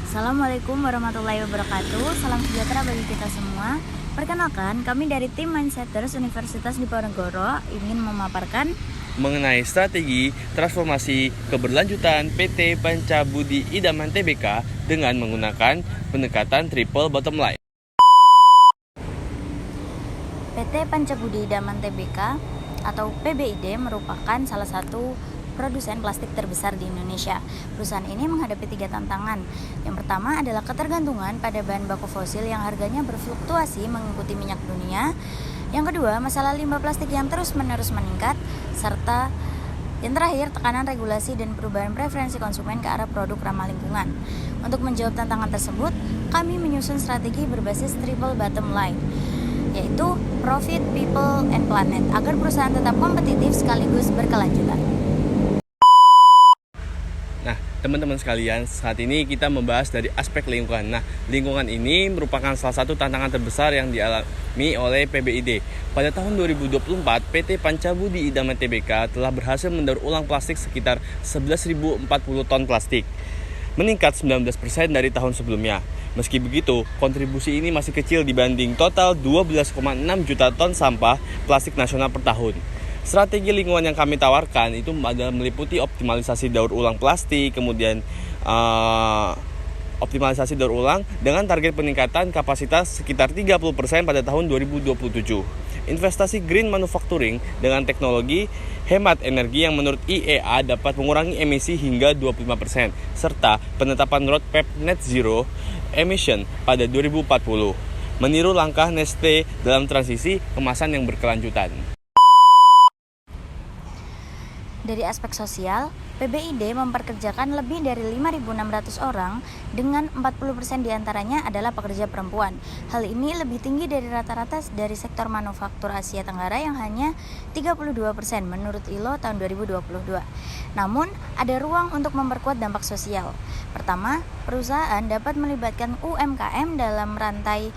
Assalamualaikum warahmatullahi wabarakatuh. Salam sejahtera bagi kita semua. Perkenalkan, kami dari tim Mindsetters Universitas Diponegoro ingin memaparkan mengenai strategi transformasi keberlanjutan PT Pancabudi Idaman Tbk dengan menggunakan pendekatan triple bottom line. PT Pancabudi Idaman Tbk atau PBID merupakan salah satu produsen plastik terbesar di Indonesia. Perusahaan ini menghadapi 3 tantangan. Yang pertama adalah ketergantungan pada bahan baku fosil yang harganya berfluktuasi mengikuti minyak dunia. Yang kedua, masalah limbah plastik yang terus-menerus meningkat, serta yang terakhir, tekanan regulasi dan perubahan preferensi konsumen ke arah produk ramah lingkungan. Untuk menjawab tantangan tersebut, kami menyusun strategi berbasis triple bottom line, yaitu profit, people, and planet, agar perusahaan tetap kompetitif sekaligus berkelanjutan. Nah, teman-teman sekalian, saat ini kita membahas dari aspek lingkungan. Nah, lingkungan ini merupakan salah satu tantangan terbesar yang dialami oleh PBID. Pada tahun 2024, PT Pancabudi Idaman Tbk telah berhasil mendaur ulang plastik sekitar 11.040 ton plastik, meningkat 19% dari tahun sebelumnya. Meski begitu, kontribusi ini masih kecil dibanding total 12,6 juta ton sampah plastik nasional per tahun. Strategi lingkungan yang kami tawarkan itu adalah meliputi optimalisasi daur ulang plastik, kemudian optimalisasi daur ulang dengan target peningkatan kapasitas sekitar 30% pada tahun 2027. Investasi green manufacturing dengan teknologi hemat energi yang menurut IEA dapat mengurangi emisi hingga 25%, serta penetapan roadmap net zero emission pada 2040, meniru langkah Nestle dalam transisi kemasan yang berkelanjutan. Dari aspek sosial, PBID memperkerjakan lebih dari 5.600 orang dengan 40% diantaranya adalah pekerja perempuan. Hal ini lebih tinggi dari rata-rata dari sektor manufaktur Asia Tenggara yang hanya 32% menurut ILO tahun 2022. Namun, ada ruang untuk memperkuat dampak sosial. Pertama, perusahaan dapat melibatkan UMKM dalam rantai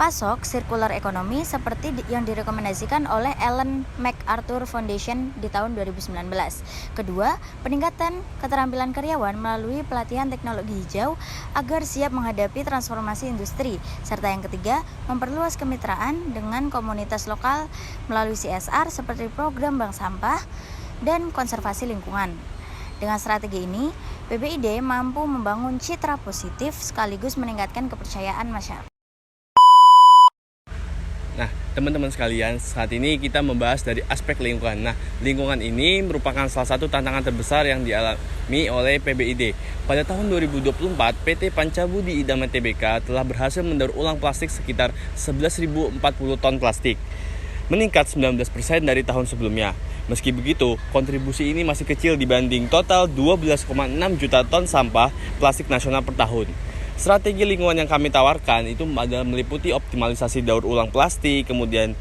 pasok sirkular ekonomi seperti yang direkomendasikan oleh Ellen MacArthur Foundation di tahun 2019. Kedua, peningkatan keterampilan karyawan melalui pelatihan teknologi hijau agar siap menghadapi transformasi industri. Serta yang ketiga, memperluas kemitraan dengan komunitas lokal melalui CSR seperti program bank sampah dan konservasi lingkungan. Dengan strategi ini, PBID mampu membangun citra positif sekaligus meningkatkan kepercayaan masyarakat. Nah, teman-teman sekalian, saat ini kita membahas dari aspek lingkungan. Nah, lingkungan ini merupakan salah satu tantangan terbesar yang dialami oleh PBID. Pada tahun 2024, PT Pancabudi Idaman Tbk telah berhasil mendaur ulang plastik sekitar 11.040 ton plastik, meningkat 19% dari tahun sebelumnya. Meski begitu, kontribusi ini masih kecil dibanding total 12,6 juta ton sampah plastik nasional per tahun. Strategi lingkungan yang kami tawarkan itu adalah meliputi optimalisasi daur ulang plastik, kemudian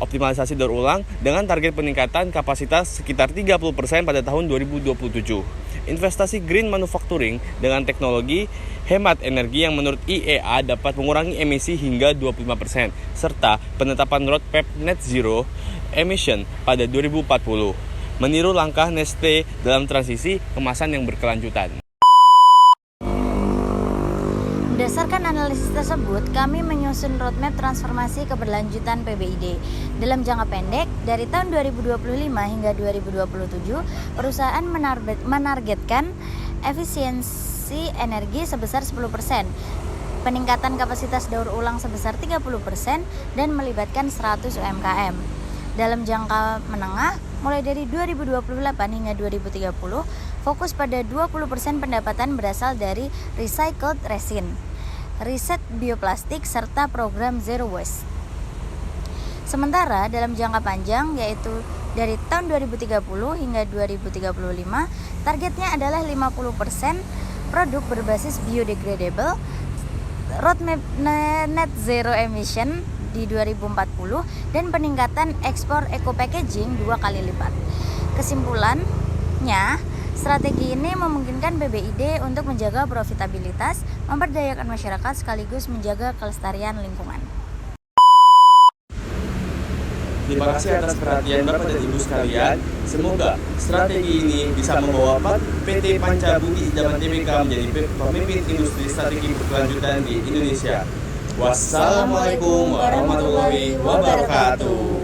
optimalisasi daur ulang dengan target peningkatan kapasitas sekitar 30% pada tahun 2027. Investasi green manufacturing dengan teknologi hemat energi yang menurut IEA dapat mengurangi emisi hingga 25%, serta penetapan roadmap net zero emission pada 2040, meniru langkah Nestle dalam transisi kemasan yang berkelanjutan. Berdasarkan analisis tersebut, kami menyusun roadmap transformasi keberlanjutan PBID. Dalam jangka pendek, dari tahun 2025 hingga 2027, perusahaan menargetkan efisiensi energi sebesar 10%, peningkatan kapasitas daur ulang sebesar 30%, dan melibatkan 100 UMKM. Dalam jangka menengah, mulai dari 2028 hingga 2030, fokus pada 20% pendapatan berasal dari recycled resin, riset bioplastik, serta program Zero Waste. Sementara dalam jangka panjang, yaitu dari tahun 2030 hingga 2035, targetnya adalah 50% produk berbasis biodegradable, roadmap net zero emission di 2040, dan peningkatan ekspor eco packaging 2 kali lipat. Kesimpulannya, strategi ini memungkinkan PBID untuk menjaga profitabilitas, memberdayakan masyarakat sekaligus menjaga kelestarian lingkungan. Terima kasih atas perhatian Bapak dan Ibu sekalian. Semoga strategi ini bisa membawa PT Panca Bumi Idaman Tbk menjadi pemimpin industri strategi berkelanjutan di Indonesia. Wassalamualaikum warahmatullahi wabarakatuh.